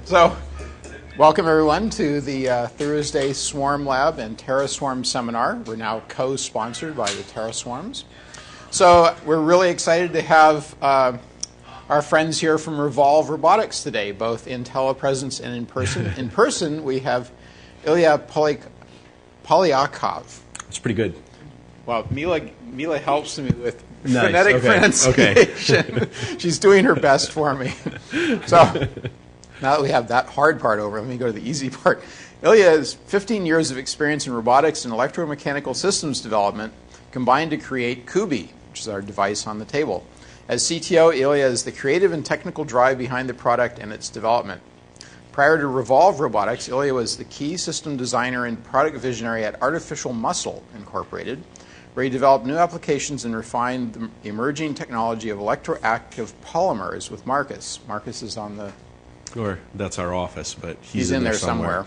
So, welcome everyone to the Thursday Swarm Lab and TerraSwarm seminar. We're now co-sponsored by the TerraSwarms. So, we're really excited to have our friends here from Revolve Robotics today, both in telepresence and in person. In person, we have Ilya Polyakov. It's pretty good. Well, Mila helps me with nice. phonetic pronunciation. Okay. She's doing her best for me. So, now that we have that hard part over, let me go to the easy part. Ilya has 15 years of experience in robotics and electromechanical systems development combined to create Kubi, which is our device on the table. As CTO, Ilya is the creative and technical drive behind the product and its development. Prior to Revolve Robotics, Ilya was the key system designer and product visionary at Artificial Muscle Incorporated, where he developed new applications and refined the emerging technology of electroactive polymers with Marcus. Marcus is on the... Or that's our office, but he's in there somewhere.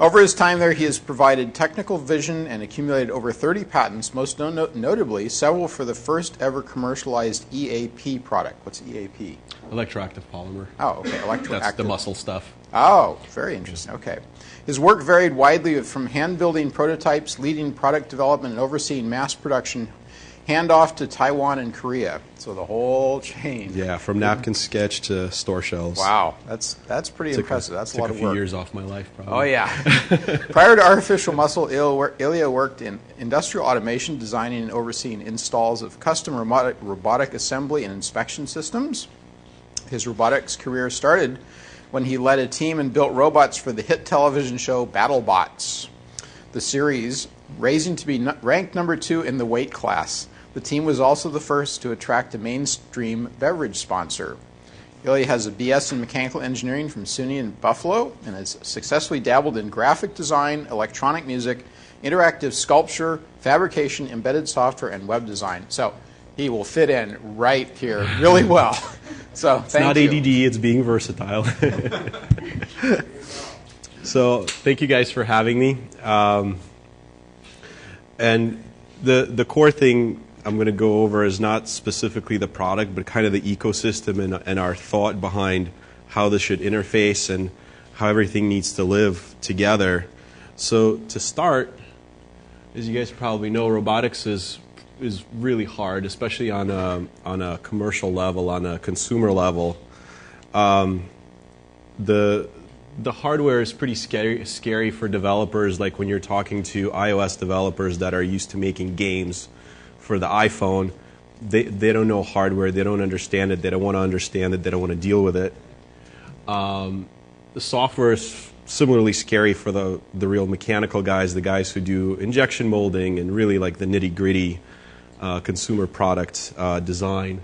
Over his time there, he has provided technical vision and accumulated over 30 patents, most notably several for the first ever commercialized EAP product. What's EAP? Electroactive polymer. Oh, okay. Electroactive. That's the muscle stuff. Oh, very interesting. Okay. His work varied widely from hand-building prototypes, leading product development, and overseeing mass production, handoff to Taiwan and Korea. So the whole chain. Yeah, from napkin sketch to store shelves. Wow, that's pretty impressive. That's a lot of work. Took a few years off my life, probably. Oh, yeah. Prior to Artificial Muscle, Ilya worked in industrial automation, designing and overseeing installs of custom robotic assembly and inspection systems. His robotics career started when he led a team and built robots for the hit television show BattleBots. The series, raising to be ranked number 2 in the weight class. The team was also the first to attract a mainstream beverage sponsor. Ilya has a BS in mechanical engineering from SUNY in Buffalo and has successfully dabbled in graphic design, electronic music, interactive sculpture, fabrication, embedded software, and web design. So he will fit in right here really well. So thank you. It's not ADD, it's being versatile. So thank you guys for having me. And the core thing I'm going to go over is not specifically the product, but kind of the ecosystem and our thought behind how this should interface and how everything needs to live together. So to start, as you guys probably know, robotics is really hard, especially on a commercial level, on a consumer level. The hardware is pretty scary for developers, like when you're talking to iOS developers that are used to making games for the iPhone. They don't know hardware, they don't understand it, they don't want to understand it, they don't want to deal with it. The software is similarly scary for the real mechanical guys, the guys who do injection molding and really like the nitty-gritty consumer product design.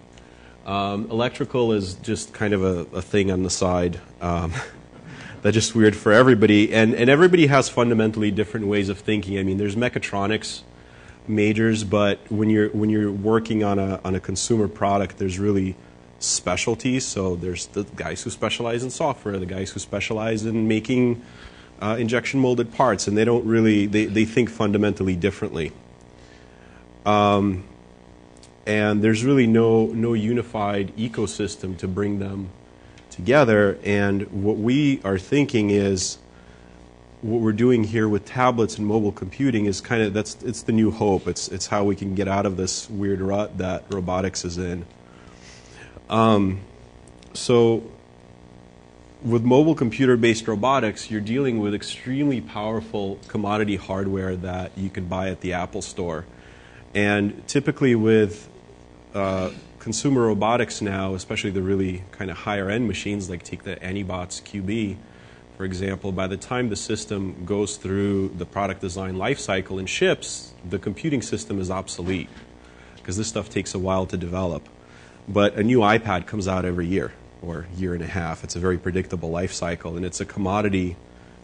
Electrical is just kind of a thing on the side. That's just weird for everybody, and everybody has fundamentally different ways of thinking. I mean, there's mechatronics majors, but when you're working on a consumer product, there's really specialties. So there's the guys who specialize in software, the guys who specialize in making injection molded parts, and they don't really they think fundamentally differently. And there's really no unified ecosystem to bring them together, and what we are thinking is what we're doing here with tablets and mobile computing is kind of it's the new hope. It's how we can get out of this weird rut that robotics is in. So with mobile computer-based robotics, you're dealing with extremely powerful commodity hardware that you can buy at the Apple Store, and typically with consumer robotics now, especially the really kind of higher end machines, like take the Anybots QB, for example, by the time the system goes through the product design life cycle and ships, the computing system is obsolete because this stuff takes a while to develop. But a new iPad comes out every year or year and a half. It's a very predictable life cycle, and it's a commodity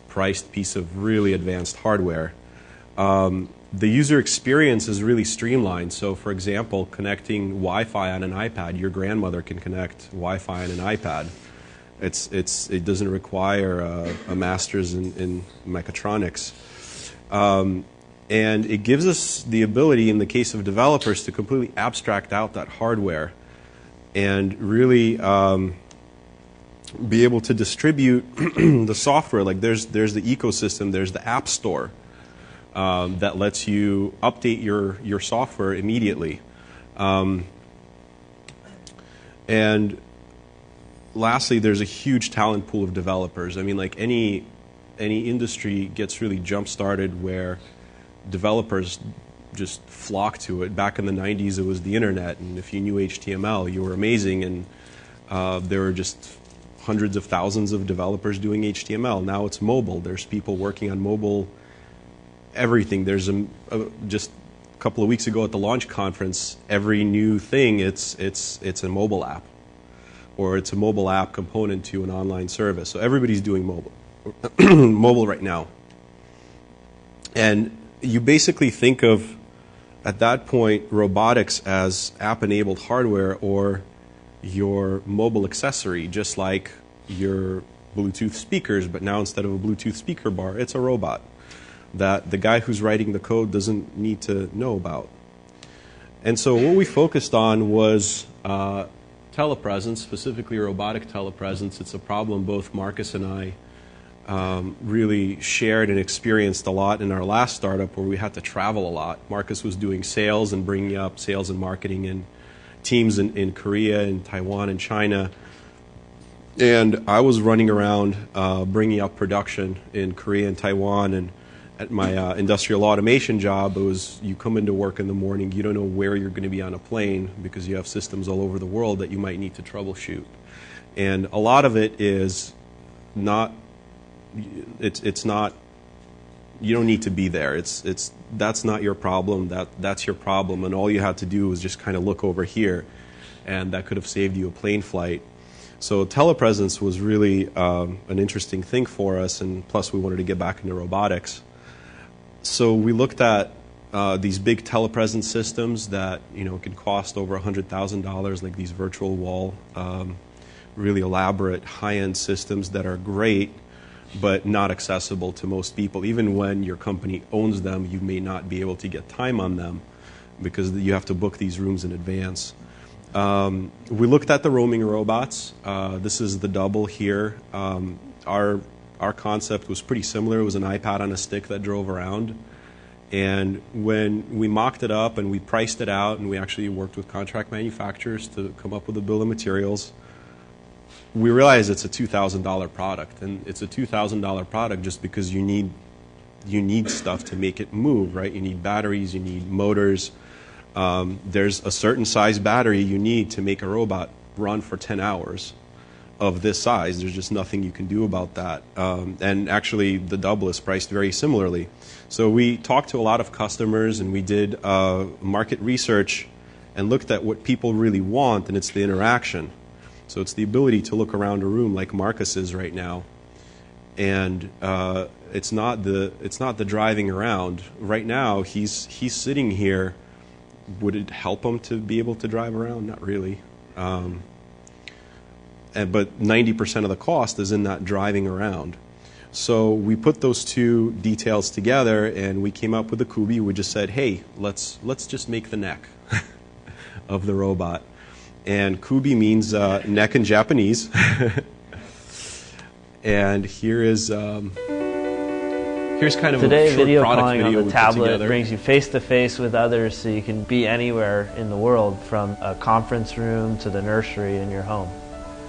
priced piece of really advanced hardware. The user experience is really streamlined. So, for example, connecting Wi-Fi on an iPad, your grandmother can connect Wi-Fi on an iPad. It doesn't require a master's in mechatronics. And it gives us the ability, in the case of developers, to completely abstract out that hardware and really be able to distribute the software. Like there's the ecosystem, there's the app store that lets you update your software immediately. And lastly, there's a huge talent pool of developers. I mean, like any industry gets really jump-started where developers just flock to it. Back in the 90s, it was the internet, and if you knew HTML, you were amazing, and there were just hundreds of thousands of developers doing HTML. Now it's mobile. There's people working on mobile everything. There's just a couple of weeks ago at the launch conference, every new thing, it's a mobile app, or it's a mobile app component to an online service. So everybody's doing mobile, mobile right now. And you basically think of, at that point, robotics as app-enabled hardware or your mobile accessory, just like your Bluetooth speakers, but now instead of a Bluetooth speaker bar, it's a robot that the guy who's writing the code doesn't need to know about. And so what we focused on was telepresence, specifically robotic telepresence. It's a problem both Marcus and I really shared and experienced a lot in our last startup, where we had to travel a lot. Marcus was doing sales and bringing up sales and marketing in teams in Korea and Taiwan and China. And I was running around bringing up production in Korea and Taiwan. And at my industrial automation job, it was you come into work in the morning, you don't know where you're going to be on a plane because you have systems all over the world that you might need to troubleshoot. And a lot of it is not, it's not, you don't need to be there. That's not your problem, that's your problem, and all you had to do was just kind of look over here, and that could have saved you a plane flight. So telepresence was really an interesting thing for us, and plus we wanted to get back into robotics. So we looked at these big telepresence systems that can cost over $100,000, like these virtual wall, really elaborate high-end systems that are great, but not accessible to most people. Even when your company owns them, you may not be able to get time on them because you have to book these rooms in advance. We looked at the roaming robots. This is the double here. Our concept was pretty similar. It was an iPad on a stick that drove around. And when we mocked it up and we priced it out, and we actually worked with contract manufacturers to come up with a bill of materials, we realized it's a $2,000 product. And it's a $2,000 product just because you need stuff to make it move, right? You need batteries, you need motors. There's a certain size battery you need to make a robot run for 10 hours of this size. There's just nothing you can do about that. And actually, the double is priced very similarly. So we talked to a lot of customers, and we did market research and looked at what people really want, and it's the interaction. So it's the ability to look around a room like Marcus is right now, and it's not the driving around. Right now, he's sitting here. Would it help him to be able to drive around? Not really. But 90% of the cost is in that driving around. So we put those two details together, and we came up with a Kubi. We just said, hey, let's just make the neck of the robot. And Kubi means neck in Japanese. And here's kind of Today, a short video product calling video on we the put tablet together. brings you face-to-face with others, so you can be anywhere in the world, from a conference room to the nursery in your home.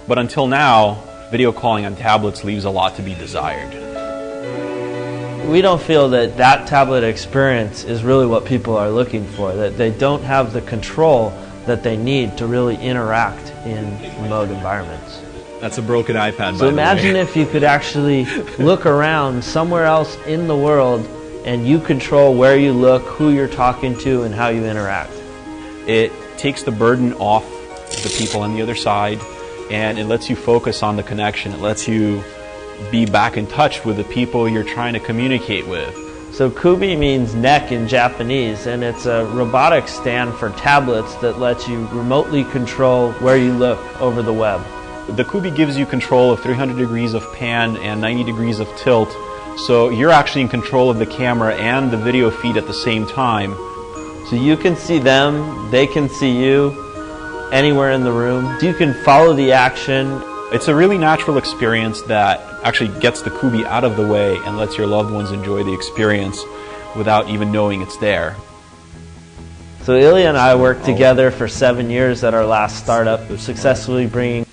But until now, video calling on tablets leaves a lot to be desired. We don't feel that that tablet experience is really what people are looking for, that they don't have the control that they need to really interact in remote environments. That's a broken iPad, So imagine if you could actually look around somewhere else in the world, and you control where you look, who you're talking to, and how you interact. It takes the burden off the people on the other side, and it lets you focus on the connection. It lets you be back in touch with the people you're trying to communicate with. So Kubi means neck in Japanese, and it's a robotics stand for tablets that lets you remotely control where you look over the web. The Kubi gives you control of 300 degrees of pan and 90 degrees of tilt, so you're actually in control of the camera and the video feed at the same time. So you can see them, they can see you, anywhere in the room. You can follow the action. It's a really natural experience that actually gets the Kubi out of the way and lets your loved ones enjoy the experience without even knowing it's there. So Ilya and I worked together for 7 years at our last startup, successfully bringing...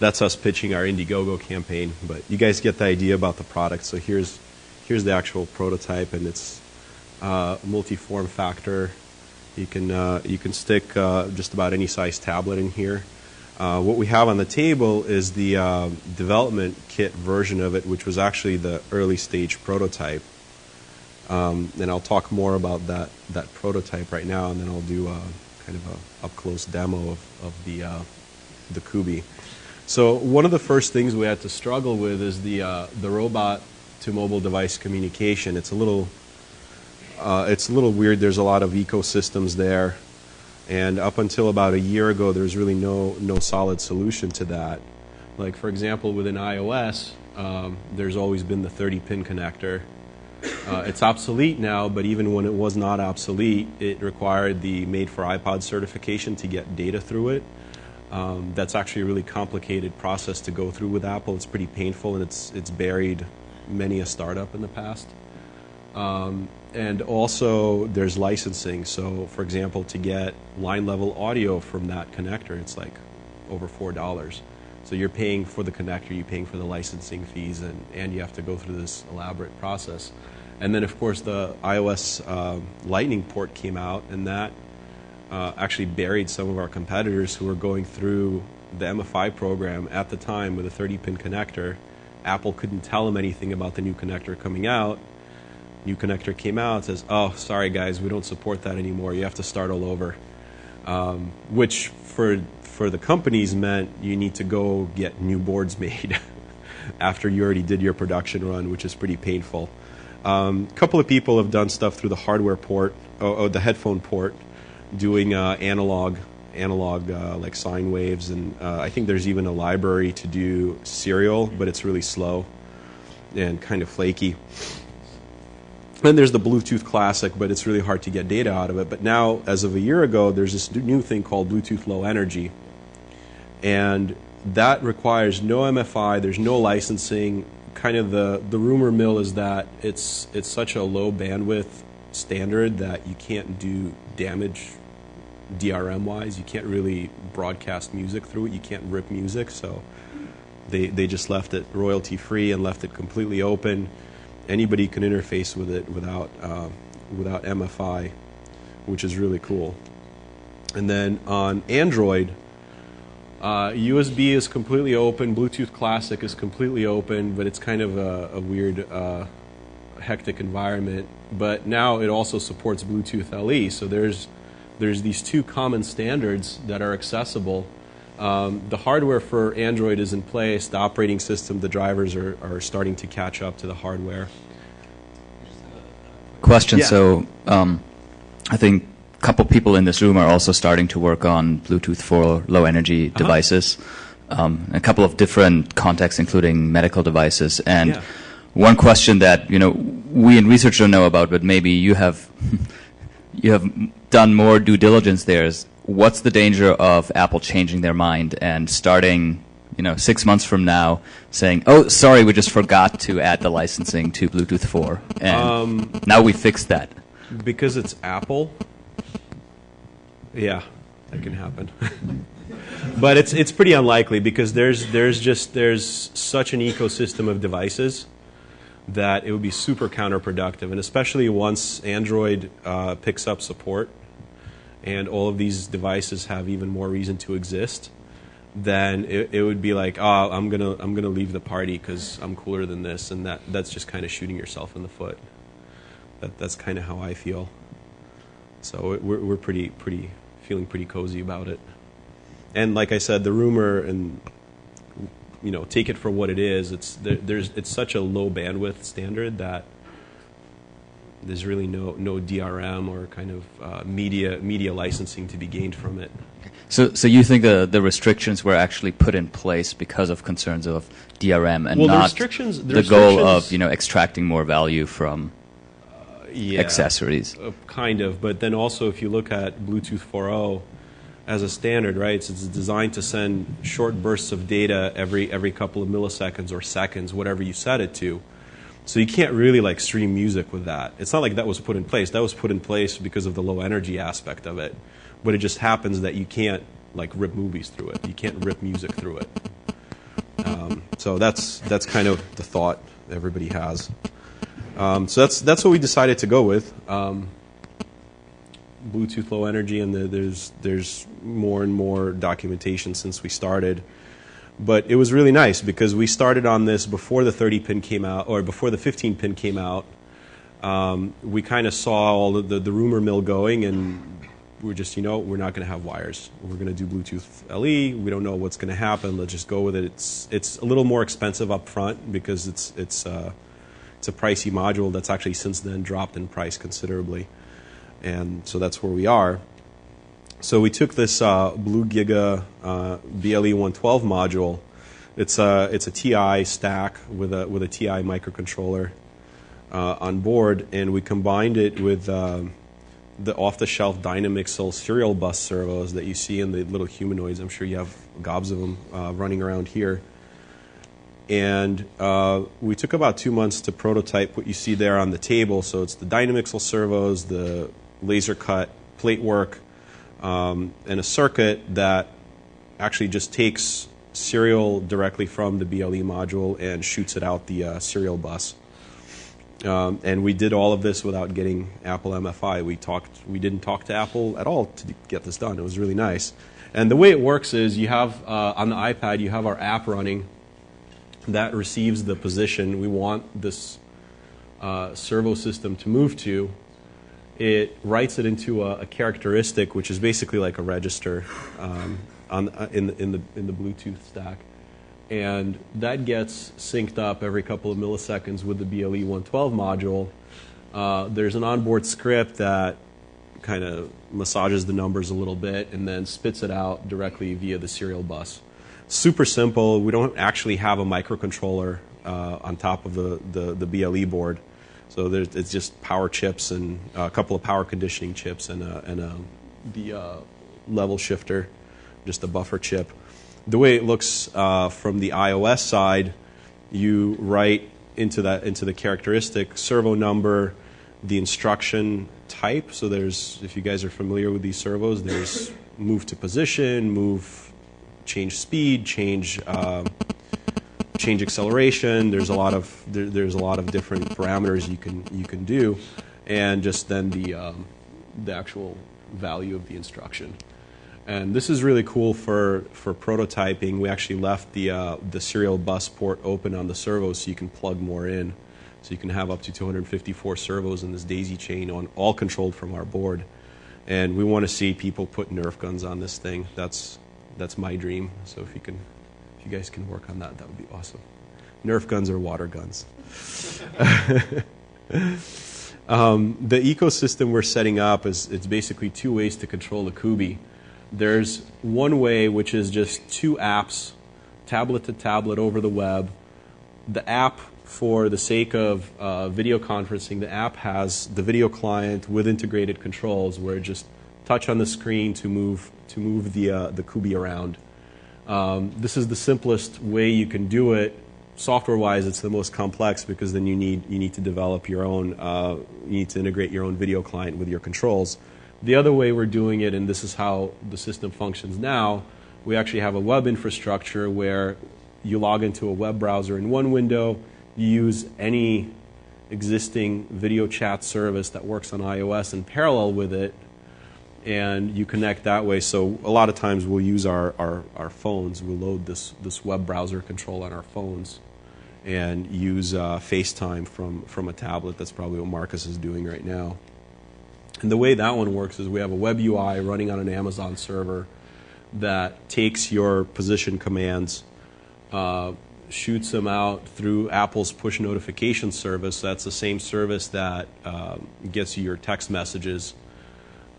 That's us pitching our Indiegogo campaign, but you guys get the idea about the product. So here's the actual prototype, and it's multi-form factor. You can stick just about any size tablet in here. What we have on the table is the development kit version of it, which was actually the early stage prototype. And I'll talk more about that prototype right now, and then I'll do kind of a up-close demo of the Kubi. So one of the first things we had to struggle with is the robot to mobile device communication. It's a little weird. There's a lot of ecosystems there, and up until about a year ago, there's really no solid solution to that. Like, for example, within iOS, there's always been the 30-pin connector. It's obsolete now, but even when it was not obsolete, it required the Made for iPod certification to get data through it. That's actually a really complicated process to go through with Apple. It's pretty painful, and it's buried many a startup in the past. And also, there's licensing. So, for example, to get line-level audio from that connector, it's like over $4. So you're paying for the connector, you're paying for the licensing fees, and you have to go through this elaborate process. And then, of course, the iOS Lightning port came out, and that actually buried some of our competitors who were going through the MFI program at the time with a 30-pin connector. Apple couldn't tell them anything about the new connector coming out. New connector came out and says, oh, sorry guys, we don't support that anymore. You have to start all over. Which for the companies meant you need to go get new boards made after you already did your production run, which is pretty painful. A couple of people have done stuff through the hardware port, the headphone port, doing analog like sine waves, and I think there's even a library to do serial, but it's really slow and kind of flaky. Then there's the Bluetooth Classic, but it's really hard to get data out of it. But now, as of a year ago, there's this new thing called Bluetooth Low Energy, and that requires no MFI. There's no licensing. Kind of the rumor mill is that it's such a low bandwidth standard that you can't do damage DRM-wise. You can't really broadcast music through it. You can't rip music. So they just left it royalty-free and left it completely open. Anybody can interface with it without MFI, which is really cool. And then on Android, USB is completely open. Bluetooth Classic is completely open, but it's kind of a weird, hectic environment. But now it also supports Bluetooth LE. So there's these two common standards that are accessible. The hardware for Android is in place. The operating system, the drivers are starting to catch up to the hardware. Question. Yeah. So I think a couple people in this room are also starting to work on Bluetooth for low energy devices. A couple of different contexts, including medical devices. And one question that we in research don't know about, but maybe you have done more due diligence there, is what's the danger of Apple changing their mind and starting 6 months from now saying, oh, sorry, we just forgot to add the licensing to Bluetooth 4, and now we fixed that? Because it's Apple, yeah, that can happen. But it's pretty unlikely, because there's such an ecosystem of devices that it would be super counterproductive, and especially once Android picks up support and all of these devices have even more reason to exist, then it would be like, oh, I'm gonna leave the party because I'm cooler than this, and that's just kind of shooting yourself in the foot. That's kind of how I feel. So we're feeling pretty cozy about it. And like I said, the rumor, and take it for what it is. It's such a low bandwidth standard that there's really no DRM or kind of media licensing to be gained from it. So you think the restrictions were actually put in place because of concerns of DRM and not the goal of extracting more value from accessories? Kind of, but then also if you look at Bluetooth 4.0, as a standard, right? It's designed to send short bursts of data every couple of milliseconds or seconds, whatever you set it to. So you can't really like stream music with that. It's not like that was put in place. That was put in place because of the low energy aspect of it. But it just happens that you can't like rip movies through it. You can't rip music through it. So that's kind of the thought everybody has. So that's what we decided to go with. Bluetooth Low Energy, and there's more and more documentation since we started. But it was really nice because we started on this before the 30-pin came out, or before the 15-pin came out. We kind of saw all the rumor mill going, and we were just, we're not going to have wires. We're going to do Bluetooth LE. We don't know what's going to happen. Let's just go with it. It's a little more expensive up front because it's a pricey module that's actually since then dropped in price considerably. And so that's where we are. So we took this Blue Giga BLE 112 module. It's a TI stack with a TI microcontroller on board, and we combined it with the off-the-shelf Dynamixel serial bus servos that you see in the little humanoids. I'm sure you have gobs of them running around here. And we took about 2 months to prototype what you see there on the table. So it's the Dynamixel servos, the laser cut plate work, and a circuit that actually just takes serial directly from the BLE module and shoots it out the serial bus. And we did all of this without getting Apple MFI. We didn't talk to Apple at all to get this done. It was really nice. And the way it works is you have on the iPad you have our app running that receives the position we want this servo system to move to. It writes it into a characteristic, which is basically like a register in the Bluetooth stack, and that gets synced up every couple of milliseconds with the BLE 112 module. There's an onboard script that kind of massages the numbers a little bit and then spits it out directly via the serial bus. Super simple. We don't actually have a microcontroller on top of the BLE board. So it's just power chips and a couple of power conditioning chips and the level shifter, just a buffer chip. The way it looks from the iOS side, you write into the characteristic servo number, the instruction type. So there's, if you guys are familiar with these servos, there's move to position, change speed, change acceleration. There's a lot of different parameters you can do, and just then the actual value of the instruction. And this is really cool for prototyping. We actually left the serial bus port open on the servos so you can plug more in. So you can have up to 254 servos in this daisy chain, all controlled from our board. And we want to see people put Nerf guns on this thing. That's my dream. So if you guys can work on that, that would be awesome. Nerf guns or water guns. The ecosystem we're setting up it's basically two ways to control the Kubi. There's one way, which is just two apps, tablet to tablet over the web. The app, for the sake of video conferencing, the app has the video client with integrated controls where it just touch on the screen to move the Kubi around. This is the simplest way you can do it. Software-wise, it's the most complex because then you need to develop your own. You need to integrate your own video client with your controls. The other way we're doing it, and this is how the system functions now, we actually have a web infrastructure where you log into a web browser in one window, you use any existing video chat service that works on iOS in parallel with it, and you connect that way. So a lot of times we'll use our phones. We'll load this web browser control on our phones and use FaceTime from a tablet. That's probably what Marcus is doing right now. And the way that one works is we have a web UI running on an Amazon server that takes your position commands, shoots them out through Apple's push notification service. That's the same service that gets you your text messages.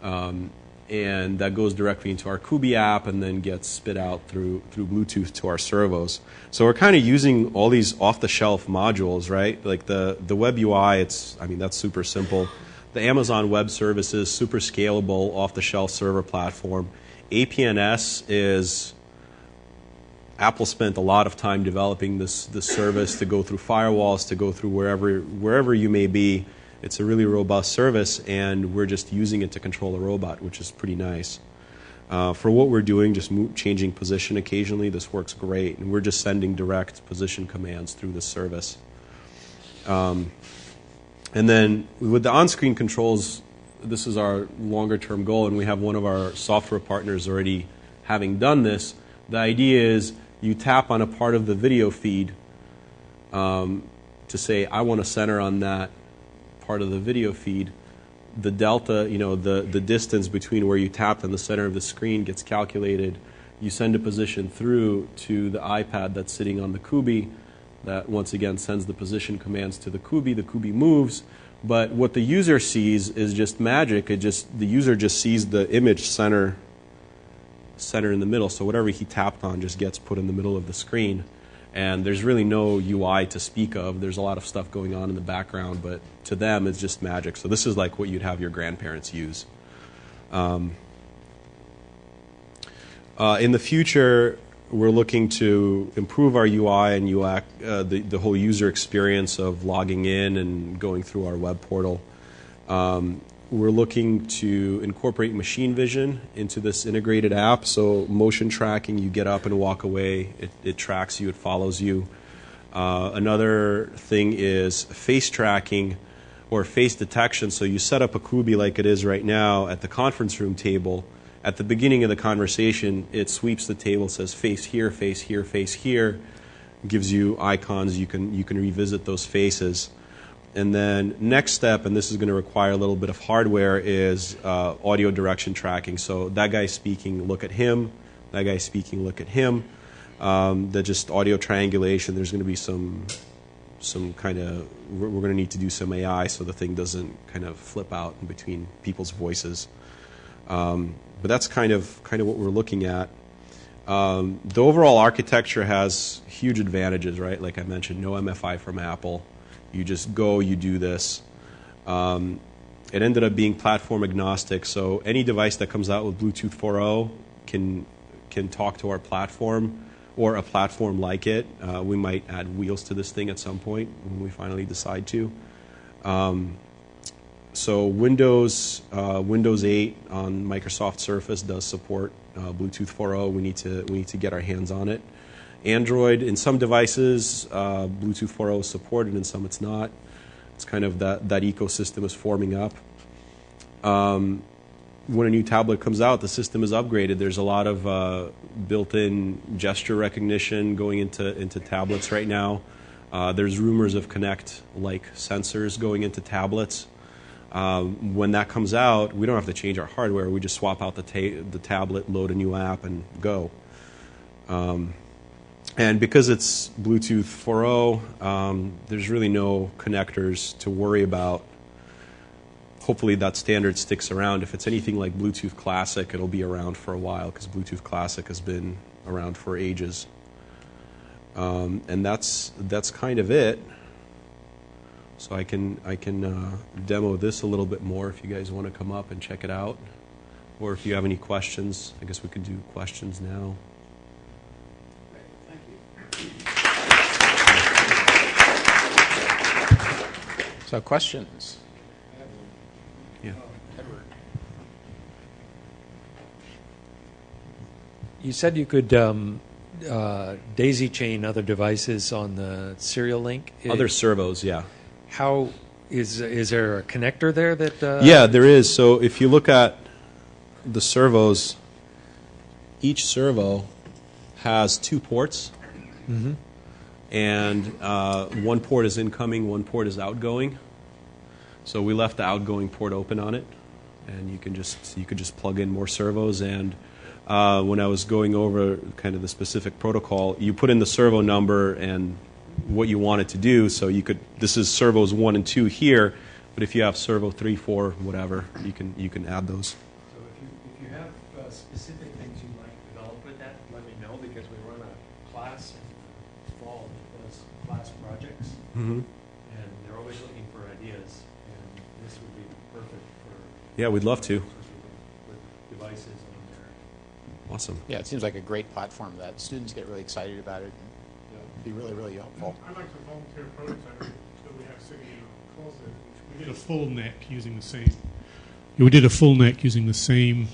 And that goes directly into our Kubi app and then gets spit out through Bluetooth to our servos. So we're kind of using all these off-the-shelf modules, right? Like the web UI, that's super simple. The Amazon Web Services, super scalable, off-the-shelf server platform. APNS is, Apple spent a lot of time developing this service to go through firewalls, to go through wherever you may be. It's a really robust service, and we're just using it to control a robot, which is pretty nice. For what we're doing, just changing position occasionally, this works great, and we're just sending direct position commands through the service. And then with the on-screen controls, this is our longer-term goal, and we have one of our software partners already having done this. The idea is you tap on a part of the video feed to say, I want to center on that part of the video feed. The delta, the distance between where you tapped and the center of the screen gets calculated. You send a position through to the iPad that's sitting on the Kubi. That once again sends the position commands to the Kubi. The Kubi moves, but what the user sees is just magic. The user just sees the image center in the middle. So whatever he tapped on just gets put in the middle of the screen. And there's really no UI to speak of. There's a lot of stuff going on in the background, but to them it's just magic. So this is like what you'd have your grandparents use. In the future, we're looking to improve our UI and UX, the whole user experience of logging in and going through our web portal. We're looking to incorporate machine vision into this integrated app. So motion tracking, you get up and walk away. It tracks you. It follows you. Another thing is face tracking or face detection. So you set up a Kubi like it is right now at the conference room table. At the beginning of the conversation, it sweeps the table, says face here, face here, face here. It gives you icons. You can revisit those faces. And then next step, and this is going to require a little bit of hardware, is audio direction tracking. So that guy speaking, look at him. That guy speaking, look at him. Just audio triangulation. There's going to be some kind of, we're going to need to do some AI so the thing doesn't kind of flip out in between people's voices. But that's kind of what we're looking at. The overall architecture has huge advantages, right? Like I mentioned, no MFI from Apple. You just go, you do this. It ended up being platform agnostic, so any device that comes out with Bluetooth 4.0 can talk to our platform or a platform like it. We might add wheels to this thing at some point when we finally decide to. So Windows 8 on Microsoft Surface does support Bluetooth 4.0. We need to get our hands on it. Android, in some devices, Bluetooth 4.0 is supported, in some it's not. It's kind of that ecosystem is forming up. When a new tablet comes out, the system is upgraded. There's a lot of built-in gesture recognition going into tablets right now. There's rumors of Kinect-like sensors going into tablets. When that comes out, we don't have to change our hardware. We just swap out the tablet, load a new app, and go. And because it's Bluetooth 4.0, there's really no connectors to worry about. Hopefully that standard sticks around. If it's anything like Bluetooth Classic, it'll be around for a while because Bluetooth Classic has been around for ages. And that's kind of it. So I can demo this a little bit more if you guys want to come up and check it out. Or if you have any questions, I guess we could do questions now. So questions? Yeah. Edward. You said you could daisy chain other devices on the serial link. Other servos, yeah. How is there a connector there that? Yeah, there is. So if you look at the servos, each servo has 2 ports. Mm-hmm. And one port is incoming, one port is outgoing. So we left the outgoing port open on it, and you could just plug in more servos. And when I was going over kind of the specific protocol, you put in the servo number and what you want it to do. So you could, this is servos 1 and 2 here, but if you have servo 3, 4, whatever, you can add those. So if you have specific things you'd like to develop with that, let me know, because we run a class in the fall that does class projects, Mm-hmm. and they're always looking for ideas, and this would be perfect for Yeah, we'd love to. with devices on there. Awesome. Yeah, it seems like a great platform that students get really excited about it. And be really, really helpful. I like the volunteer prototype that we have sitting in our closet. Which we did a full neck using the same. We did a full neck using the same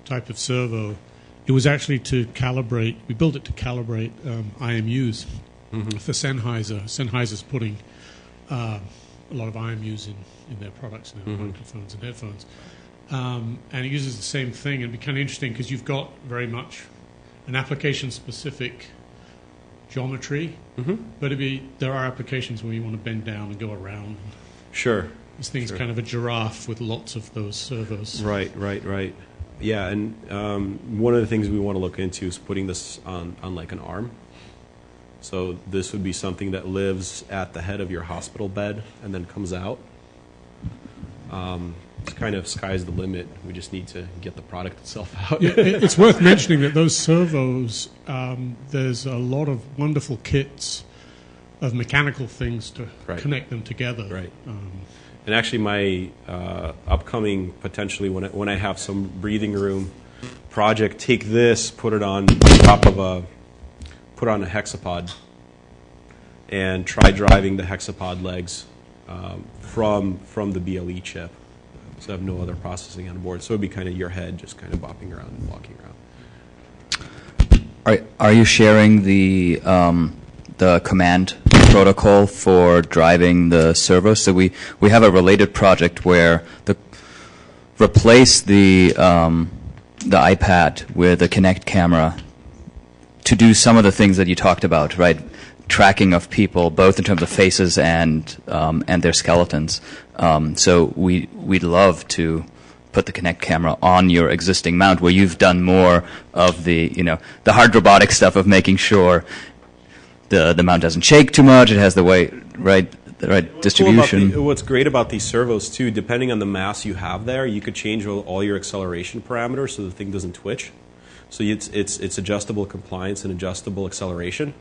type of servo. It was actually to calibrate. We built it to calibrate IMUs for Sennheiser. Sennheiser's putting a lot of IMUs in their products now, microphones and headphones. And it uses the same thing. It'd be kind of interesting because you've got very much an application-specific geometry, but there are applications where you want to bend down and go around. Sure. This thing's kind of a giraffe with lots of those servos. Right. Yeah, and one of the things we want to look into is putting this on like an arm. So this would be something that lives at the head of your hospital bed and then comes out. It's kind of sky's the limit. We just need to get the product itself out. Yeah, it's worth mentioning that those servos, there's a lot of wonderful kits of mechanical things to connect them together. Right. And actually, my upcoming, potentially, when I have some breathing room project, take this, put it on top of a hexapod, and try driving the hexapod legs from the BLE chip. So I have no other processing on board. So it'd be kind of your head just kind of bopping around and walking around. Are you sharing the command protocol for driving the servo? So we have a related project where replace the iPad with a Kinect camera to do some of the things that you talked about, right? Tracking of people, both in terms of faces and their skeletons. So we'd love to put the Kinect camera on your existing mount, where you've done more of the hard robotic stuff of making sure the mount doesn't shake too much. It has the right distribution. What's great about these servos too, depending on the mass you have there, you could change all your acceleration parameters so the thing doesn't twitch. So it's adjustable compliance and adjustable acceleration.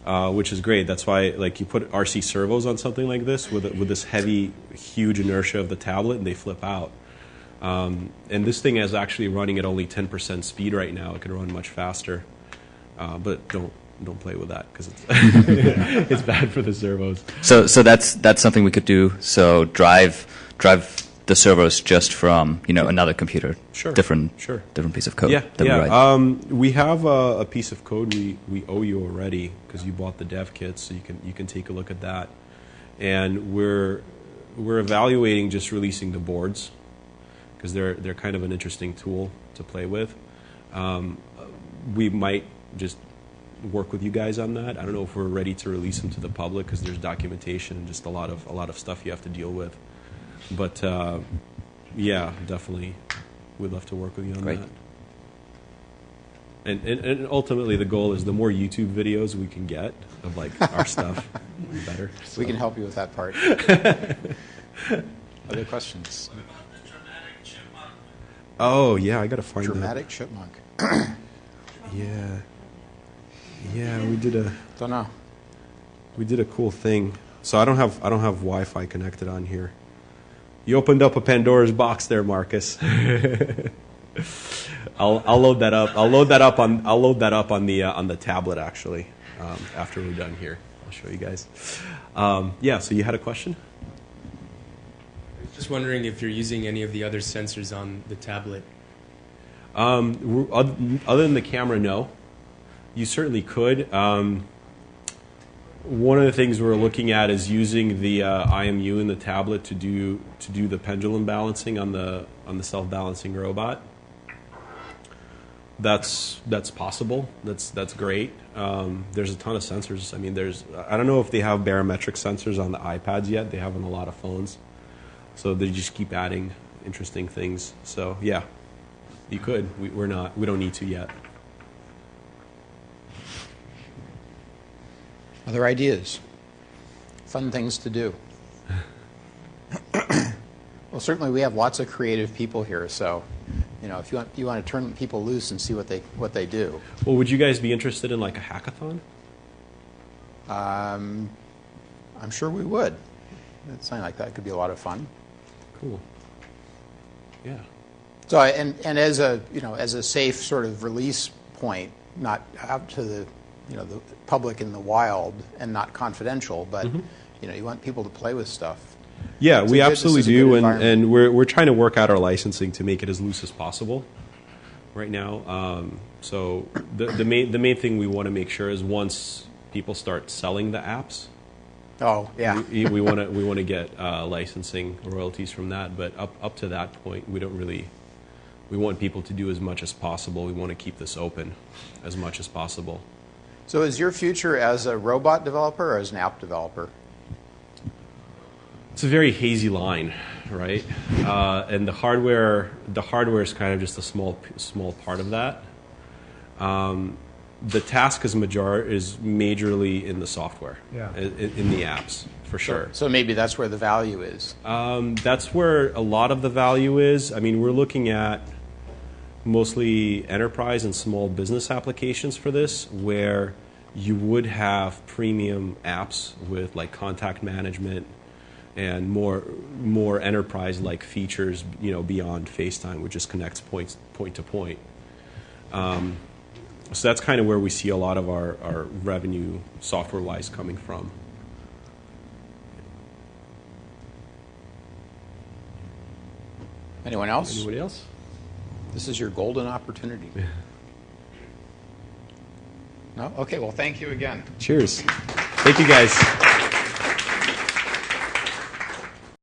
Which is great. That's why, like, you put RC servos on something like this with this heavy, huge inertia of the tablet, and they flip out. And this thing is actually running at only 10% speed right now. It could run much faster, but don't play with that because it's it's bad for the servos. So that's something we could do. So drive the servos just from another computer. Sure. Different piece of code. Yeah. We write. We have a piece of code we owe you already because you bought the dev kit, so you can take a look at that. And we're evaluating just releasing the boards because they're kind of an interesting tool to play with. We might just work with you guys on that. I don't know if we're ready to release them to the public because there's documentation and just a lot of stuff you have to deal with. But yeah, definitely, we'd love to work with you on that. And ultimately, the goal is the more YouTube videos we can get of like our stuff, the better. So. We can help you with that part. Other questions? Oh yeah, I gotta find Dramatic chipmunk. Yeah, we did a. Don't know. We did a cool thing. So I don't have Wi-Fi connected on here. You opened up a Pandora's box there, Marcus. I'll load that up. I'll load that up on the tablet actually. After we're done here, I'll show you guys. Yeah. So you had a question? I was just wondering if you're using any of the other sensors on the tablet. Other than the camera, no. You certainly could. One of the things we're looking at is using the IMU in the tablet to do the pendulum balancing on the self-balancing robot. That's possible. That's great. There's a ton of sensors. I mean, I don't know if they have barometric sensors on the iPads yet. They have on a lot of phones. So they just keep adding interesting things. So yeah, you could. We don't need to yet. Other ideas? Fun things to do? Well, certainly we have lots of creative people here, so if you want to turn people loose and see what they do. Well, would you guys be interested in like a hackathon? I'm sure we would. Something like that could be a lot of fun. Cool. Yeah. So, and as a, as a safe sort of release point, not out to the, the public in the wild and not confidential, but, you want people to play with stuff. Yeah, we absolutely do, and we're trying to work out our licensing to make it as loose as possible right now. So the main thing we want to make sure is once people start selling the apps, we want to get licensing royalties from that. But up to that point, we don't really. We want people to do as much as possible. We want to keep this open as much as possible. So is your future as a robot developer or as an app developer? It's a very hazy line, right? And the hardware is kind of just a small part of that. The task is majorly in the software, in the apps, for sure. So maybe that's where the value is. That's where a lot of the value is. I mean, we're looking at mostly enterprise and small business applications for this, where you would have premium apps with like contact management and more enterprise-like features, beyond FaceTime, which just connects point to point. So that's kind of where we see a lot of our revenue, software-wise, coming from. Anyone else? Anybody else? This is your golden opportunity. No? Okay, well, thank you again. Cheers. Thank you, guys.